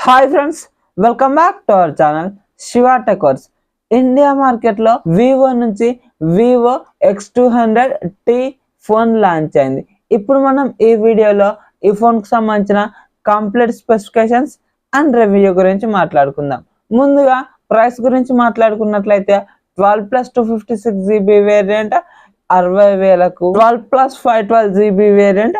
Hi friends, welcome back to our channel Shiva techers. India మార్కెట్లో Vivo నుంచి Vivo X200T phone launch అయింది. ఇప్పుడు మనం ఈ వీడియోలో ఈ ఫోన్కి సంబంధించిన కంప్లీట్ స్పెసిఫికేషన్స్ అండ్ రివ్యూ గురించి మాట్లాడుకుందాం. ముందుగా ప్రైస్ గురించి మాట్లాడుకున్నట్లయితే 12+256GB వేరియంట్ 60,000కు, 12+512GB వేరియంట్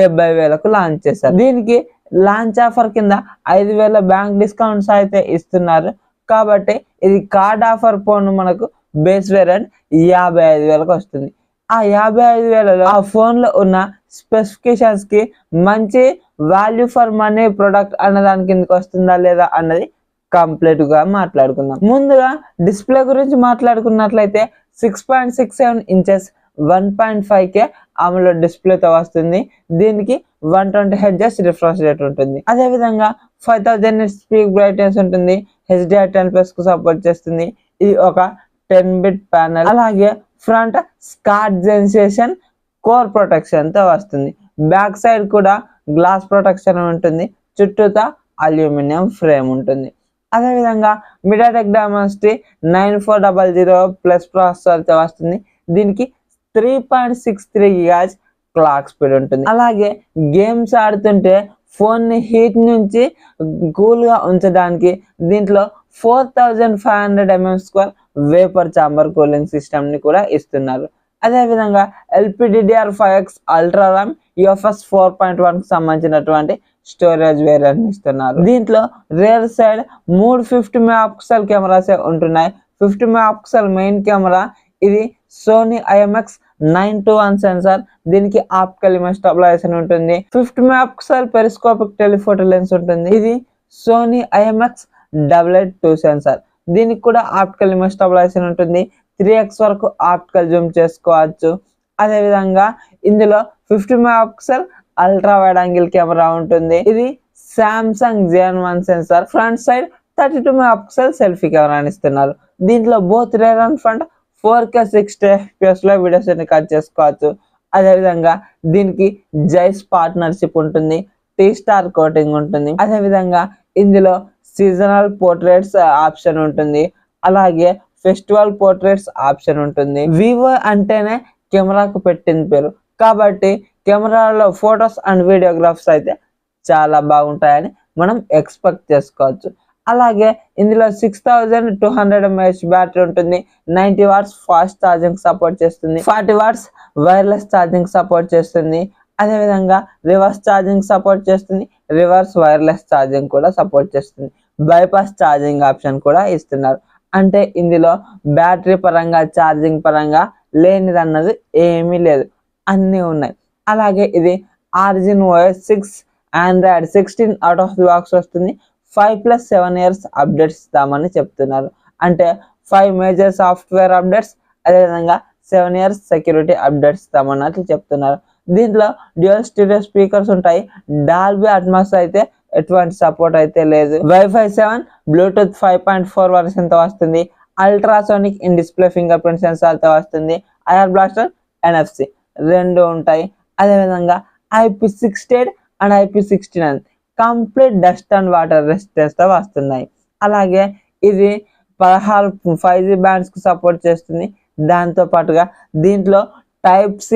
70,000కు లాంచ్ చేశారు. దీనికి లాంచ్ ఆఫర్ కింద 5,000 బ్యాంక్ డిస్కౌంట్స్ అయితే ఇస్తున్నారు. కాబట్టి ఇది కార్డ్ ఆఫర్ ఫోన్ మనకు బేస్ వేరియంట్ 55,000కు వస్తుంది. ఆ 55,000లో ఆ ఫోన్ లో ఉన్న స్పెసిఫికేషన్స్ కి మంచి వాల్యూ ఫర్ మనీ ప్రొడక్ట్ అన్న దాని కిందకి వస్తుందా లేదా అన్నది కంప్లీట్ గా మాట్లాడుకుందాం. ముందుగా డిస్ప్లే గురించి మాట్లాడుకున్నట్లయితే 6.67 ఇంచెస్ 1.5K AMOLED డిస్ప్లేతో వస్తుంది. దీనికి 120Hz రిఫ్రెష్ రేట్ ఉంటుంది. అదే విధంగా 5000 nits పీక్ బ్రైట్నెస్ ఉంటుంది. HDR10+ కు సపోర్ట్ చేస్తుంది. ఇది ఒక 10-bit ప్యానెల్. అలాగే front Scott sensation core protection తో వస్తుంది. బ్యాక్ సైడ్ కూడా గ్లాస్ ప్రొటెక్షన్ ఉంటుంది. చుట్టూతా అల్యూమినియం ఫ్రేమ్ ఉంటుంది. అదేవిధంగా MediaTek Dimensity 9400 ప్రాసెసర్ తో వస్తుంది. దీనికి 3.63 GHz క్లాక్ స్పీడ్ ఉంటుంది. అలాగే గేమ్స్ ఆడుతుంటే ఫోన్ ని హీట్ నుంచి కూల్ గా ఉంచడానికి దీంట్లో 4500 mm² vapour chamber cooling system ని కూడా ఇస్తున్నారు. అదేవిధంగా LPDDR5X అల్ట్రా ర్యామ్ UFS 4.1 కు సంబంధించినటువంటి స్టోరేజ్ వేరియంట్ ఇస్తున్నారు. దీంట్లో రియర్ సైడ్ 3 50 MP కెమెరాస్ ఉంటున్నాయి. 50 MP మెయిన్ కెమెరా. ఇది సోనీ IMX921 సెన్సార్. దీనికి ఆప్టికల్ ఇమేజ్ స్టెబిలైజేషన్ ఉంటుంది. 50 MP పెరిస్కోపిక్ టెలిఫోటో లెన్స్ ఉంటుంది. ఇది సోనీ IMX882 సెన్సార్. దీనికి కూడా ఆప్టికల్ ఇమేజ్ స్టెబిలైజేషన్ ఉంటుంది. 3x వరకు ఆప్టికల్ జూమ్ చేసుకోవచ్చు. అదేవిధంగా ఇందులో 50 MP ultra wide angle camera ఉంటుంది. ఇది Samsung Gen1 sensor. Front side 32 MP selfie camera ఇస్తున్నారు. దీంట్లో both rear and front 4K 60fps లో వీడియోస్ రికార్డ్ చేసుకోవచ్చు. అదేవిధంగా దీనికి జైస్ పార్ట్నర్షిప్ ఉంటుంది. T-Star కోటింగ్ ఉంటుంది. అదేవిధంగా ఇందులో సీజనల్ పోర్ట్రేట్స్ ఆప్షన్ ఉంటుంది. అలాగే ఫెస్టివల్ పోర్ట్రేట్స్ ఆప్షన్ ఉంటుంది. వివో అంటేనే కెమెరాకు పెట్టిన పేరు కాబట్టి కెమెరాలో ఫొటోస్ అండ్ వీడియోగ్రాఫ్స్ అయితే చాలా బాగుంటాయని మనం ఎక్స్పెక్ట్ చేసుకోవచ్చు. అలాగే ఇందులో 6200 mAh బ్యాటరీ ఉంటుంది. 90 watts ఫాస్ట్ ఛార్జింగ్ సపోర్ట్ చేస్తుంది. 40 watts వైర్లెస్ ఛార్జింగ్ సపోర్ట్ చేస్తుంది. అదేవిధంగా రివర్స్ ఛార్జింగ్ సపోర్ట్ చేస్తుంది. రివర్స్ వైర్లెస్ ఛార్జింగ్ కూడా సపోర్ట్ చేస్తుంది. బైపాస్ ఛార్జింగ్ ఆప్షన్ కూడా ఇస్తున్నారు. అంటే ఇందులో బ్యాటరీ పరంగా ఛార్జింగ్ పరంగా లేనిదన్నది ఏమీ లేదు, అన్నీ ఉన్నాయి. అలాగే ఇది Origin OS 6 Android 16 out of the box వస్తుంది. 5+7 years అప్డేట్స్ ఇస్తామని చెప్తున్నారు. అంటే 5 మేజర్ సాఫ్ట్వేర్ అప్డేట్స్, అదేవిధంగా 7 years సెక్యూరిటీ అప్డేట్స్ ఇస్తామన్నట్లు చెప్తున్నారు. దీంట్లో డ్యూయల్ స్టీరియో స్పీకర్స్ ఉంటాయి. డాల్బీ అట్మాస్ అయితే ఎటువంటి సపోర్ట్ అయితే లేదు. Wi-Fi 7 బ్లూటూత్ 5.4 వర్షన్ తో వస్తుంది. Ultrasonic in display finger print censor తో వస్తుంది. ఐఆర్ బ్లాస్టర్ NFC రెండు ఉంటాయి. అదేవిధంగా IP68 and IP69 complete dust and water resistance తో వస్తున్నాయి. అలాగే ఇది 16 5G బ్యాండ్స్ కు సపోర్ట్ చేస్తుంది. దాంతో పాటుగా దీంట్లో Type-C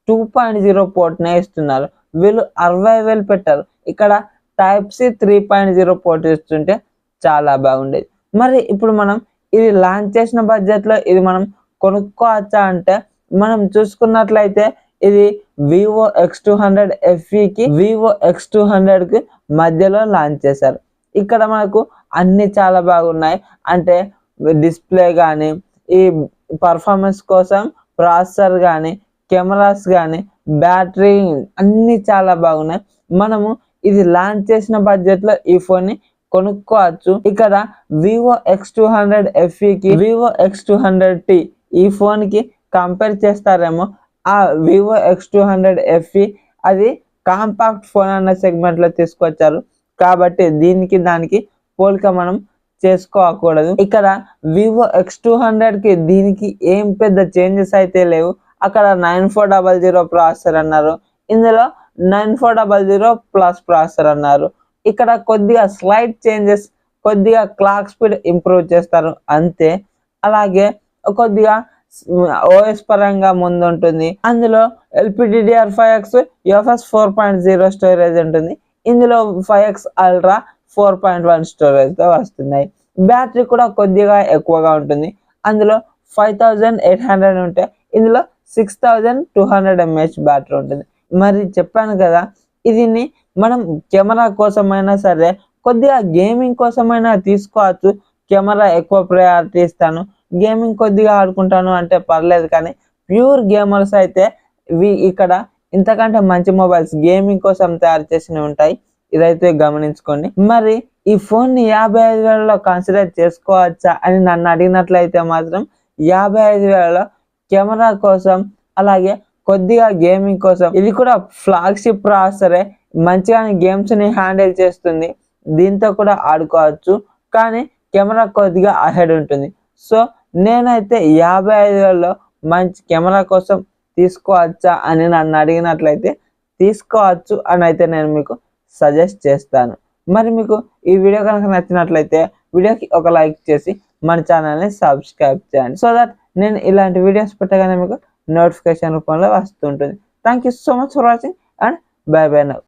2.0 పోర్ట్ నే ఇస్తున్నారు. వీళ్ళు 60,000 పెట్టారు. ఇక్కడ Type-C 3.0 పోర్ట్ ఇస్తుంటే చాలా బాగుండేది. మరి ఇప్పుడు మనం ఇది లాంచ్ చేసిన బడ్జెట్ లో ఇది మనం కొనుక్కోవచ్చా అంటే మనం చూసుకున్నట్లయితే ఇది వివో X200 FE కి వివో X200 కి మధ్యలో లాంచ్ చేశారు. ఇక్కడ మనకు అన్ని చాలా బాగున్నాయి. అంటే డిస్ప్లే కానీ, ఈ పర్ఫార్మెన్స్ కోసం ప్రాసెసర్ కానీ, కెమెరాస్ కానీ, బ్యాటరీ అన్ని చాలా బాగున్నాయి. మనము ఇది లాంచ్ చేసిన బడ్జెట్ లో ఈ ఫోన్ ని కొనుక్కోవచ్చు. ఇక్కడ వివో X200 FE కి వివో X200T ఈ ఫోన్ కి కంపేర్ చేస్తారేమో. ఆ వివో X200 FE అది కాంపాక్ట్ ఫోన్ అన్న సెగ్మెంట్ లో తీసుకొచ్చారు కాబట్టి దీనికి దానికి పోలిక మనం చేసుకోకూడదు. ఇక్కడ వివో X200 కి దీనికి ఏం పెద్ద చేంజెస్ అయితే లేవు. అక్కడ 9400 ప్రాసెసర్ అన్నారు. ఇందులో 9400 ప్లస్ ప్రాసెసర్ అన్నారు. ఇక్కడ కొద్దిగా స్లైడ్ చేంజెస్, కొద్దిగా క్లాక్ స్పీడ్ ఇంప్రూవ్ చేస్తారు అంతే. అలాగే కొద్దిగా ఓఎస్ పరంగా ముందు ఉంటుంది. అందులో LPDDR5X UFS 4.0 స్టోరేజ్ ఉంటుంది. ఇందులో 5X అల్ట్రా 4.1 స్టోరేజ్ తో వస్తున్నాయి. బ్యాటరీ కూడా కొద్దిగా ఎక్కువగా ఉంటుంది. అందులో 5800 ఉంటే ఇందులో 6200 mAh బ్యాటరీ ఉంటుంది. మరి చెప్పాను కదా, దీన్ని మనం కెమెరా కోసమైనా సరే, కొద్దిగా గేమింగ్ కోసమైనా తీసుకోవచ్చు. కెమెరా ఎక్కువ ప్రయారిటీ ఇస్తాను, గేమింగ్ కొద్దిగా ఆడుకుంటాను అంటే పర్లేదు. కానీ ప్యూర్ గేమర్స్ అయితే ఇక్కడ ఇంతకంటే మంచి మొబైల్స్ గేమింగ్ కోసం తయారు చేసినవి ఉంటాయి. ఇదైతే గమనించుకోండి. మరి ఈ ఫోన్ ని 55,000లో కన్సిడర్ చేసుకోవచ్చా అని నన్ను అడిగినట్లయితే మాత్రం 55,000లో కెమెరా కోసం, అలాగే కొద్దిగా గేమింగ్ కోసం, ఇది కూడా ఫ్లాగ్షిప్ ప్రాసెసరే, మంచిగానే గేమ్స్ ని హ్యాండిల్ చేస్తుంది, దీంతో కూడా ఆడుకోవచ్చు. కానీ కెమెరా కొద్దిగా అహెడ్ ఉంటుంది. సో నేనైతే 55,000లో మంచి కెమెరా కోసం తీసుకోవచ్చా అని నన్ను అడిగినట్లయితే తీసుకోవచ్చు అని అయితే నేను మీకు సజెస్ట్ చేస్తాను. మరి మీకు ఈ వీడియో కనుక నచ్చినట్లయితే వీడియోకి ఒక లైక్ చేసి మన ఛానల్ని సబ్స్క్రైబ్ చేయండి, సో దట్ నేను ఇలాంటి వీడియోస్ పెట్టగానే మీకు నోటిఫికేషన్ రూపంలో వస్తుంటుంది. Thank you so much for watching and by by now.